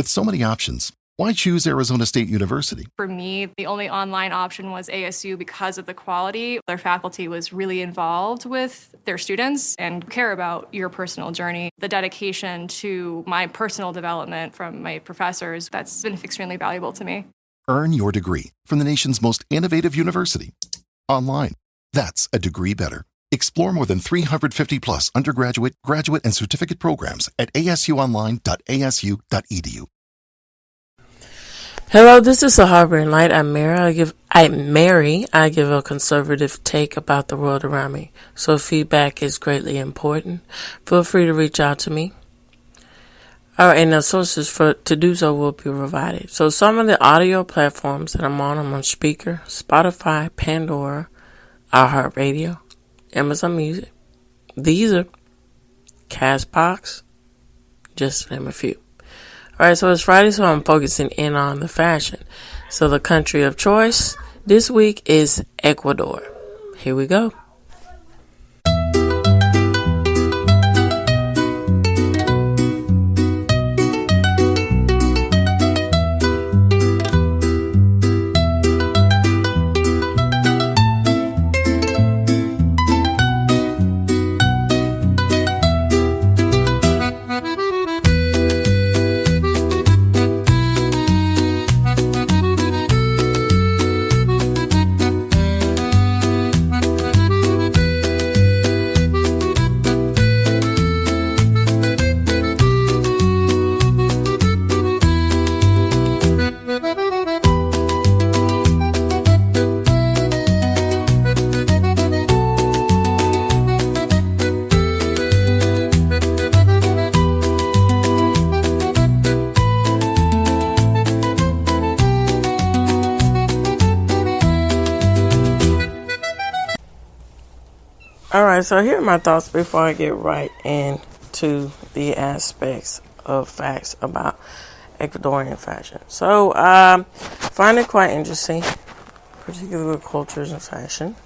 With so many options, why choose Arizona State University? For me, the only online option was ASU because of the quality. Their faculty was really involved with their students and care about your personal journey. The dedication to my personal development from my professors, that's been extremely valuable to me. Earn your degree from the nation's most innovative university. Online. That's a degree better. Explore more than 350 plus undergraduate, graduate, and certificate programs at asuonline.asu.edu. Hello, this is a Harboring Light. I'm Mary. I give a conservative take about the world around me. So feedback is greatly important. Feel free to reach out to me. And the sources to do so will be provided. So some of the audio platforms that I'm on Speaker, Spotify, Pandora, iHeartRadio, Amazon Music, Deezer, Castbox, just to name a few. Alright, so it's Friday, so I'm focusing in on the fashion. So the country of choice this week is Ecuador. Here we go. Alright, so here are my thoughts before I get right into the aspects of facts about Ecuadorian fashion. So, find it quite interesting, particularly with cultures and fashion,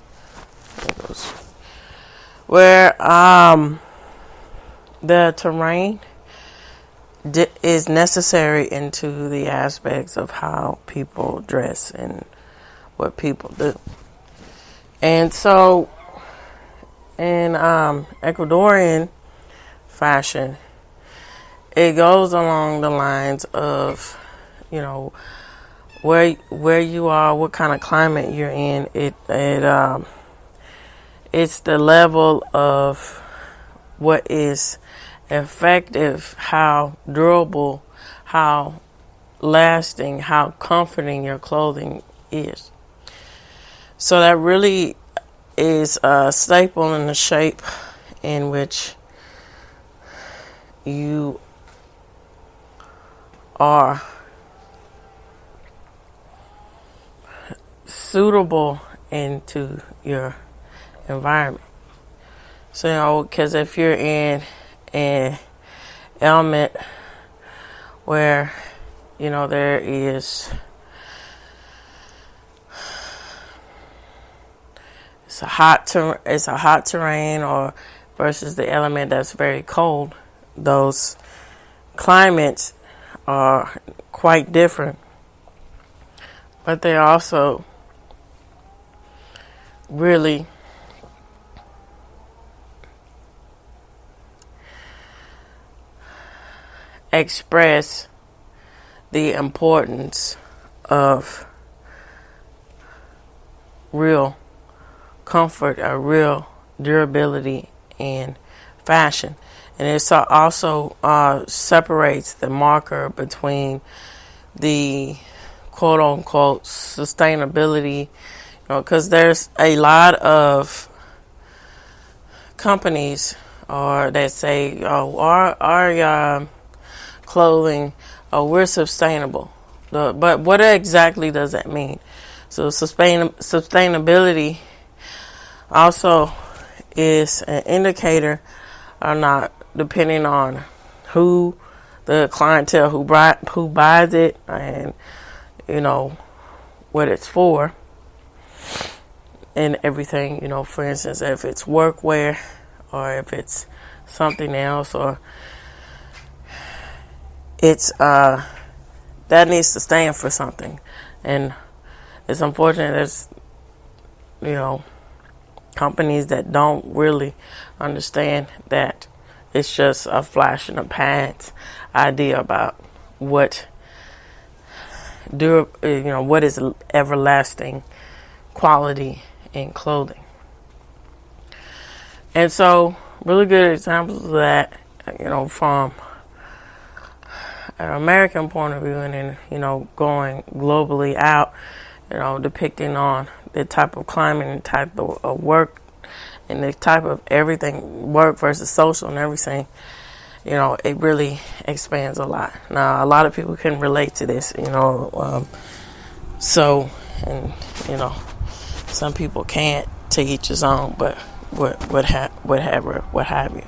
where the terrain is necessary into the aspects of how people dress and what people do. And so, in Ecuadorian fashion, it goes along the lines of, where you are, what kind of climate you're in. It's the level of what is effective, how durable, how lasting, how comforting your clothing is. So that really is a staple in the shape in which you are suitable into your environment. So, because if you're in an element where, there is it's a hot terrain, or versus the element that's very cold, those climates are quite different, but they also really express the importance of real comfort, a real durability in fashion. And it also separates the marker between the quote-unquote sustainability, because there's a lot of companies that say, our clothing, we're sustainable. But what exactly does that mean? So sustainability also is an indicator, or not, depending on who the clientele who buys it, and what it's for and everything. For instance, if it's workwear or if it's something else, or it's that needs to stand for something. And it's unfortunate there's, companies that don't really understand that it's just a flash in the pants idea about what what is everlasting quality in clothing. And so really good examples of that, from an American point of view, and then, going globally out, depicting on the type of climate and type of work and the type of everything, work versus social and everything, it really expands a lot. Now, a lot of people can relate to this, some people can't, to each his own, but what have you.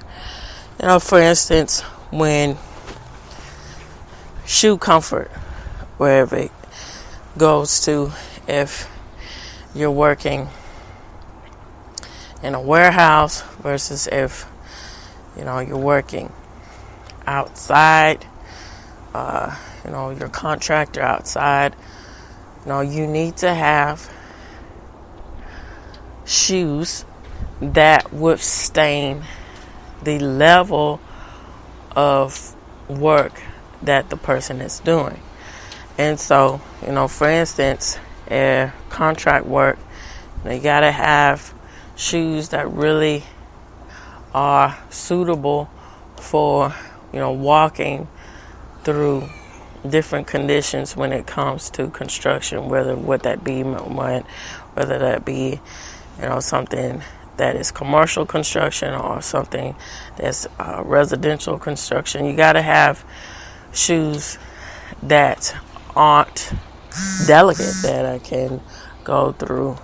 For instance, when shoe comfort, wherever it goes to, if you're working in a warehouse versus if, you're working outside, your contractor outside, you need to have shoes that withstand the level of work that the person is doing. And so, for instance, contract work, you gotta have shoes that really are suitable for, walking through different conditions when it comes to construction, whether that be something that is commercial construction or something that's residential construction. You got to have shoes that aren't delicate, that can go through.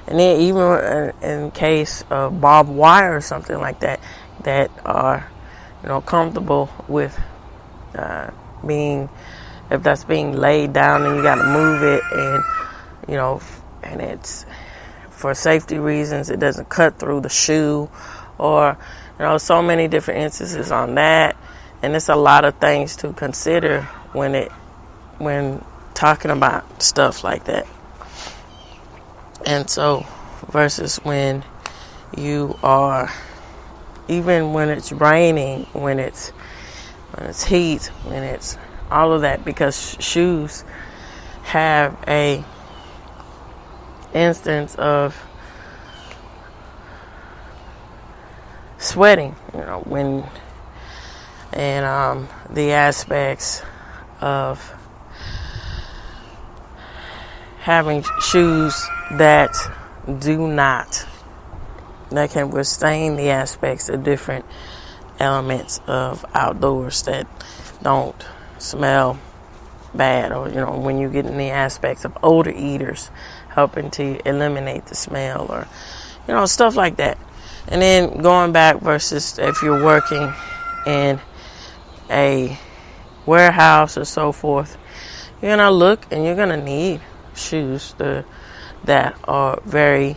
And then even in case of barbed wire or something like that, that are, comfortable with being, if that's being laid down and you got to move it, and, and it's for safety reasons, it doesn't cut through the shoe, or, so many different instances on that. And it's a lot of things to consider when talking about stuff like that. And so, versus when you are, even when it's raining, when it's heat, when it's all of that, because shoes have a instance of sweating, when, and the aspects of having shoes that can withstand the aspects of different elements of outdoors, that don't smell bad, or when you get in the aspects of odor eaters, helping to eliminate the smell, or stuff like that. And then going back versus if you're working in a warehouse or so forth, you're gonna look and you're gonna need shoes that are very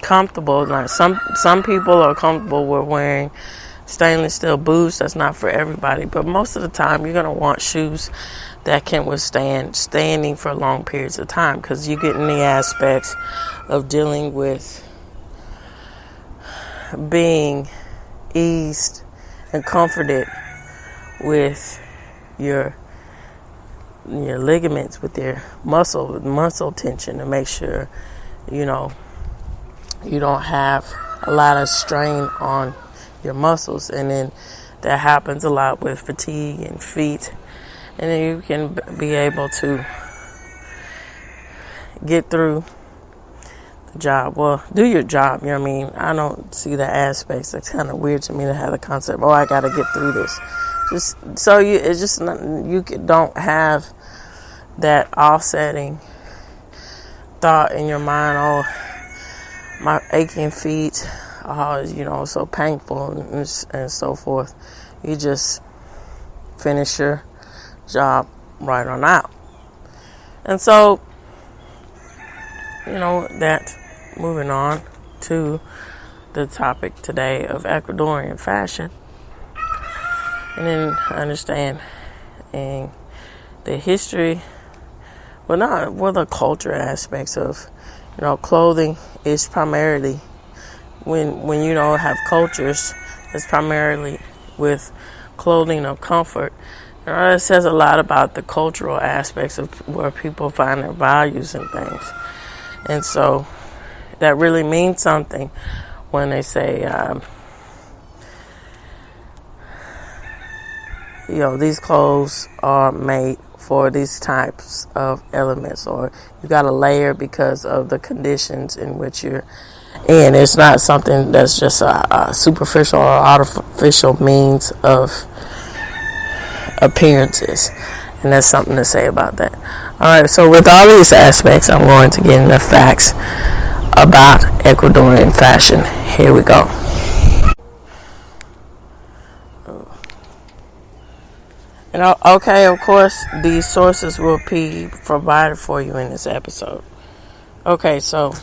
comfortable. Like some people are comfortable with wearing stainless steel boots. That's not for everybody, but most of the time you're gonna want shoes that can withstand standing for long periods of time, because you get in the aspects of dealing with being eased and comforted with your ligaments, with your muscle tension, to make sure you don't have a lot of strain on your muscles. And then that happens a lot with fatigue and feet, and then you can be able to get through the job. Well, do your job, I don't see the aspects. It's kind of weird to me to have the concept, I gotta get through this. Just so you don't have that offsetting thought in your mind, my aching feet, so painful and so forth. You just finish your job right on out. And so, that, moving on to the topic today of Ecuadorian fashion. And then understand and the history, the culture aspects of, clothing is primarily, when have cultures, it's primarily with clothing of comfort. It says a lot about the cultural aspects of where people find their values and things. And so that really means something when they say, these clothes are made for these types of elements, or you got to layer because of the conditions in which you're in. It's not something that's just a superficial or artificial means of appearances. And that's something to say about that. Alright, so with all these aspects, I'm going to get into facts about Ecuadorian fashion. Here we go. And okay, of course, these sources will be provided for you in this episode. Okay, so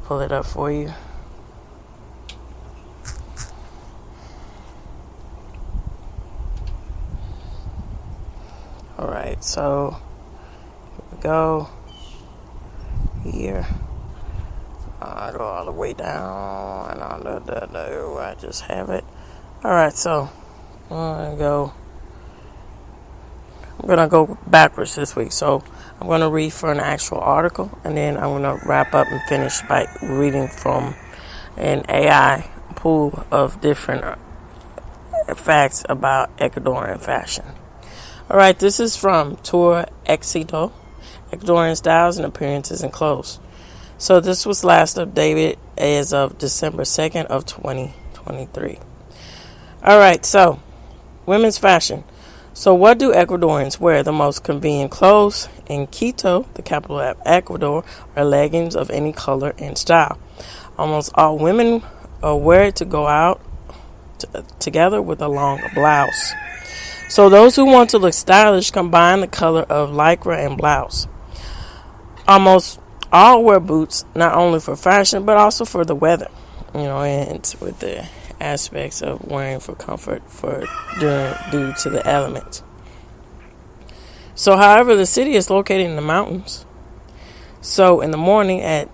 pull it up for you. Alright, so here we go. Here. I go all the way down, and I just have it. Alright, so I'm going to go backwards this week. So I'm going to read for an actual article, and then I'm going to wrap up and finish by reading from an AI pool of different facts about Ecuadorian fashion. Alright, this is from Tour Éxito, Ecuadorian Styles and Appearances and Clothes. So this was last updated as of December 2nd of 2023. Alright, so women's fashion. So what do Ecuadorians wear? The most convenient clothes in Quito, the capital of Ecuador, are leggings of any color and style. Almost all women wear it to go out together with a long blouse. So those who want to look stylish combine the color of lycra and blouse. Almost all wear boots, not only for fashion, but also for the weather. And with the aspects of wearing for comfort due to the elements. So, however, the city is located in the mountains. So in the morning and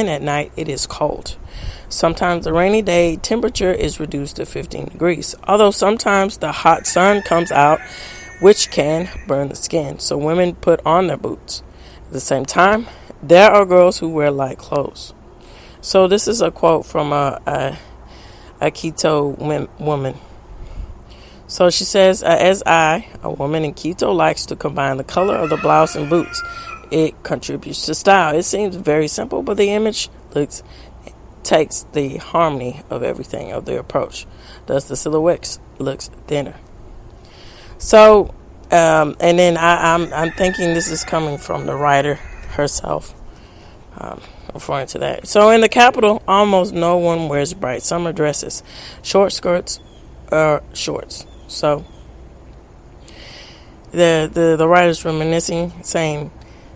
at night it is cold. Sometimes the rainy day temperature is reduced to 15 degrees. Although sometimes the hot sun comes out, which can burn the skin. So women put on their boots. At the same time, there are girls who wear light clothes. So this is a quote from a Quito woman. So she says, as a woman in Quito, likes to combine the color of the blouse and boots. It contributes to style. It seems very simple, but the image takes the harmony of everything of the approach. Thus the silhouette looks thinner. So, and then I'm thinking this is coming from the writer herself. Referring to that. So in the capital, almost no one wears bright summer dresses, short skirts, or shorts. So the writer's reminiscing, saying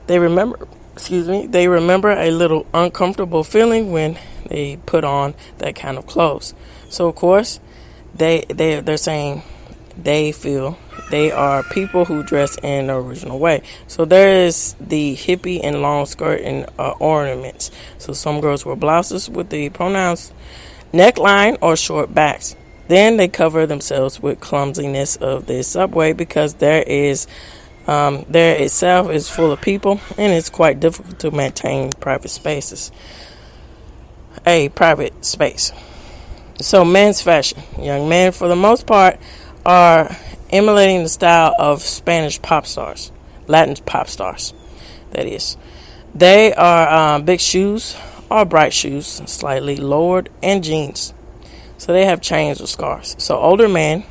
they remember a little uncomfortable feeling when they put on that kind of clothes. So of course they're saying they feel they are people who dress in the original way. So there is the hippie and long skirt and ornaments. So some girls wear blouses with the pronounced neckline or short backs. Then they cover themselves with clumsiness of the subway because there itself is full of people and it's quite difficult to maintain private space. So men's fashion. Young men, for the most part, are emulating the style of Spanish pop stars, Latin pop stars, that is. They are big shoes or bright shoes, slightly lowered, and jeans. So they have chains or scarves. So older men,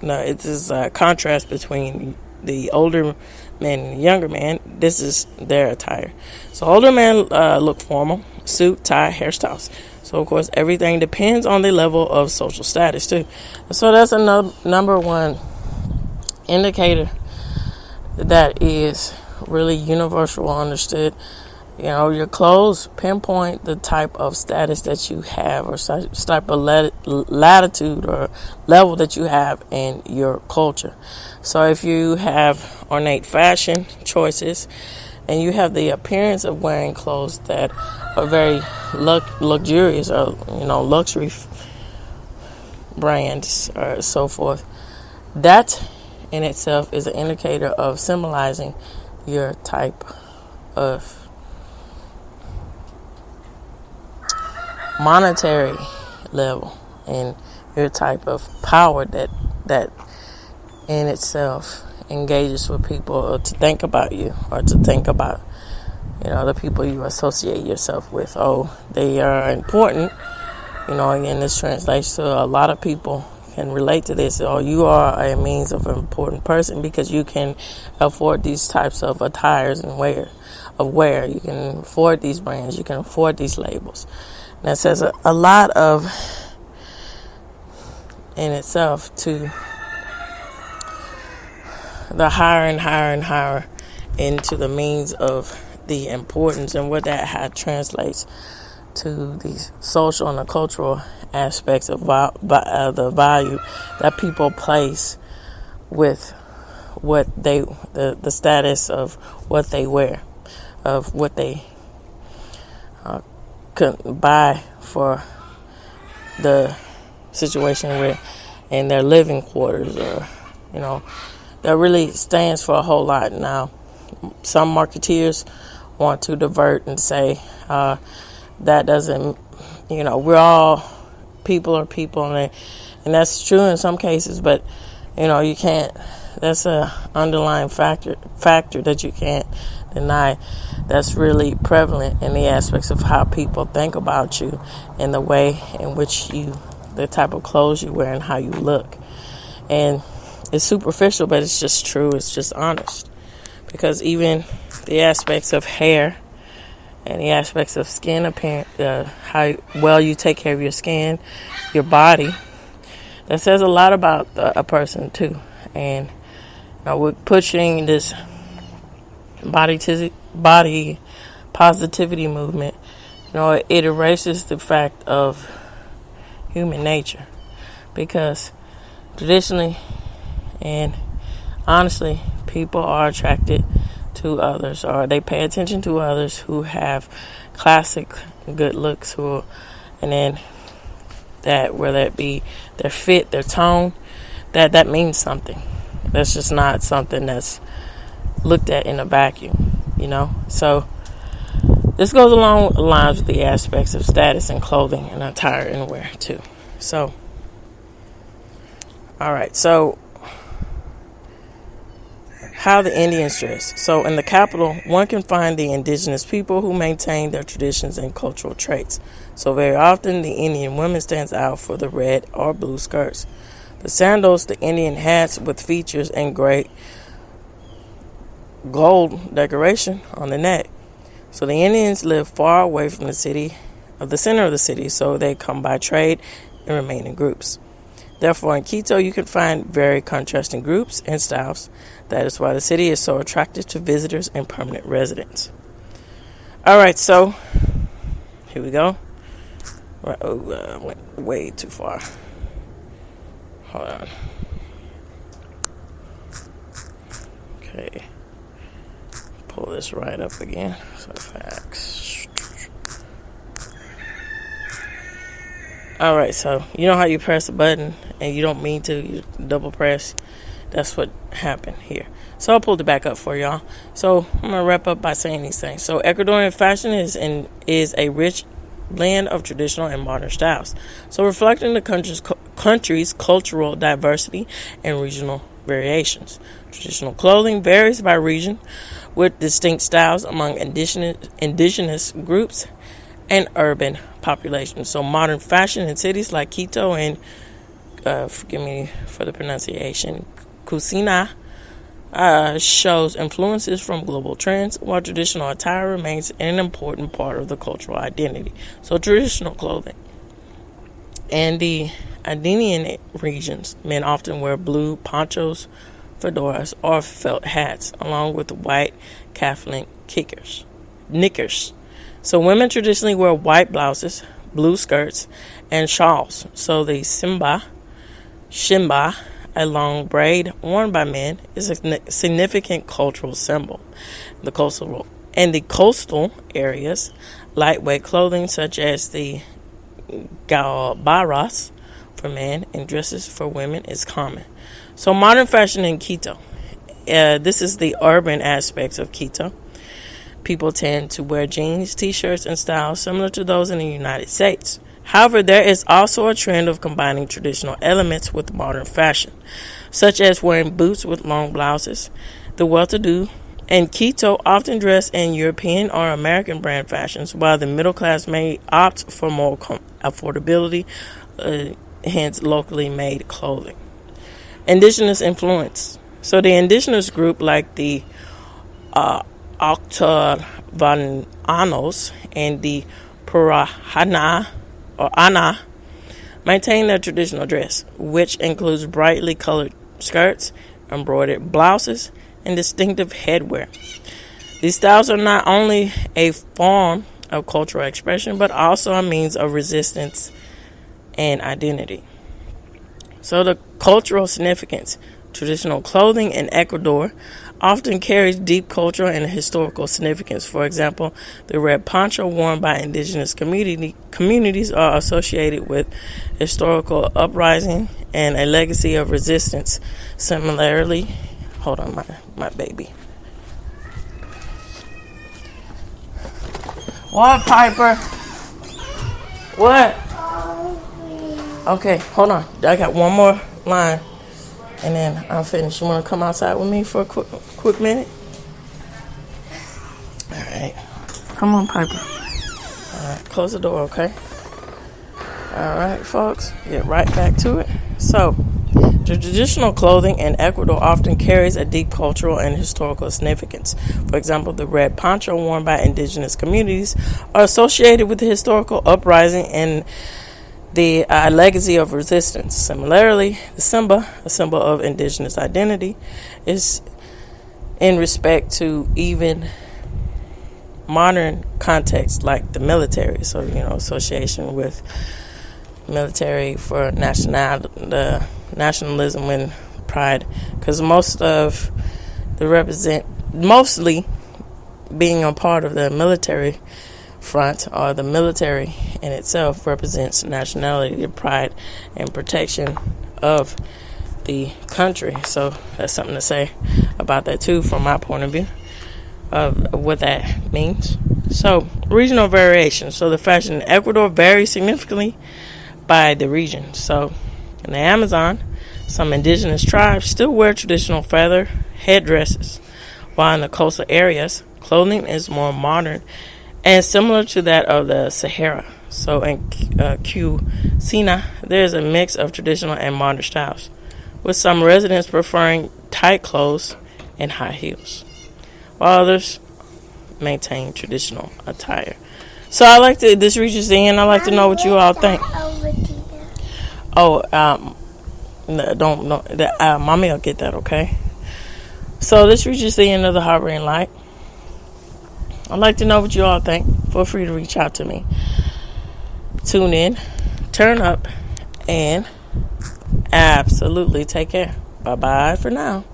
it is a contrast between the older men and the younger men. This is their attire. So older men look formal, suit, tie, hairstyles. So, of course, everything depends on the level of social status, too. So that's a number one indicator that is really universal understood Your clothes pinpoint the type of status that you have, or type of latitude or level that you have in your culture. So if you have ornate fashion choices and you have the appearance of wearing clothes that are very luxurious, or luxury brands or so forth, that in itself is an indicator of symbolizing your type of monetary level and your type of power that in itself engages with people to think about you, or to think about the people you associate yourself with. Oh, they are important. Again, this translates to a lot of people can relate to this. Oh, you are a means of an important person because you can afford these types of attires and wear. You can afford these brands. You can afford these labels. And that says a lot of in itself to the higher and higher and higher into the means of the importance, and what that translates to the social and the cultural aspects of the value that people place with what the status of what they wear, of what they could buy for the situation where in their living quarters, or that really stands for a whole lot. Now, some marketeers want to divert and say that doesn't, we're all people are people, and that's true in some cases, but you can't. That's a underlying factor that you can't deny. That's really prevalent in the aspects of how people think about you, and the way in which the type of clothes you wear, and how you look. And it's superficial, but it's just true. It's just honest. Because even the aspects of hair and the aspects of skin appearance, how well you take care of your skin, your body, that says a lot about a person too. And we're pushing this body positivity movement. It erases the fact of human nature, because traditionally and honestly, people are attracted to others, or they pay attention to others who have classic good looks, and then that, whether it be their fit, their tone, that means something. That's just not something that's looked at in a vacuum, So this goes along the lines with the aspects of status and clothing and attire and wear too. So, all right. So, how the Indians dress. So, in the capital, one can find the indigenous people who maintain their traditions and cultural traits. So, very often, the Indian woman stands out for the red or blue skirts, the sandals, the Indian hats with features, and great gold decoration on the neck. So, the Indians live far away from the center of the city, so they come by trade and remain in groups. Therefore, in Quito, you can find very contrasting groups and styles. That is why the city is so attractive to visitors and permanent residents. All right, so here we go. Went way too far. Hold on. Okay. Pull this right up again. So facts. All right, so you know how you press a button and you don't mean to, you double press. That's what happened here. So I pulled it back up for y'all. So I'm gonna wrap up by saying these things. So Ecuadorian fashion is a rich blend of traditional and modern styles. So reflecting the country's cultural diversity and regional variations. Traditional clothing varies by region, with distinct styles among indigenous groups and urban populations. So modern fashion in cities like Quito and, forgive me for the pronunciation, Cusina, shows influences from global trends, while traditional attire remains an important part of the cultural identity. So traditional clothing. And the Andean regions, men often wear blue ponchos, fedoras, or felt hats, along with white Catholic kickers. knickers. So women traditionally wear white blouses, blue skirts, and shawls. So the shimba, a long braid worn by men, is a significant cultural symbol. The coastal areas, lightweight clothing such as the galbaras for men and dresses for women is common. So modern fashion in Quito. This is the urban aspects of Quito. People tend to wear jeans, t-shirts, and styles similar to those in the United States. However, there is also a trend of combining traditional elements with modern fashion, such as wearing boots with long blouses. The well-to-do in Quito often dress in European or American brand fashions, while the middle class may opt for more affordability, hence locally made clothing. Indigenous influence. So the indigenous group like the Octavananos and the Purahana or Ana maintain their traditional dress, which includes brightly colored skirts, embroidered blouses, and distinctive headwear. These styles are not only a form of cultural expression, but also a means of resistance and identity. So the cultural significance. Traditional clothing in Ecuador often carries deep cultural and historical significance. For example, the red poncho worn by indigenous communities are associated with historical uprising and a legacy of resistance. Similarly, hold on, my baby. What, Piper? What? Okay, hold on. I got one more line, and then I'm finished. You want to come outside with me for a quick minute? All right. Come on, Piper. All right, close the door, okay? All right, folks, get right back to it. So, the traditional clothing in Ecuador often carries a deep cultural and historical significance. For example, the red poncho worn by indigenous communities are associated with the historical uprising and the legacy of resistance. Similarly, the Simba, a symbol of indigenous identity, is in respect to even modern contexts like the military. So, association with military for nationalism and pride, because mostly being a part of the military front or the military in itself represents nationality, pride, and protection of the country. So that's something to say about that too, from my point of view of what that means. So regional variation. So the fashion in Ecuador varies significantly by the region. So in the Amazon, some indigenous tribes still wear traditional feather headdresses, while in the coastal areas, clothing is more modern and similar to that of the Sahara. So in Cusina, there's a mix of traditional and modern styles, with some residents preferring tight clothes and high heels, while others maintain traditional attire. So this reaches the end. I'd like to know what you all think. Mommy will get that, okay? So this reaches the end of the Hovering Light. I'd like to know what you all think. Feel free to reach out to me. Tune in, turn up, and absolutely take care. Bye-bye for now.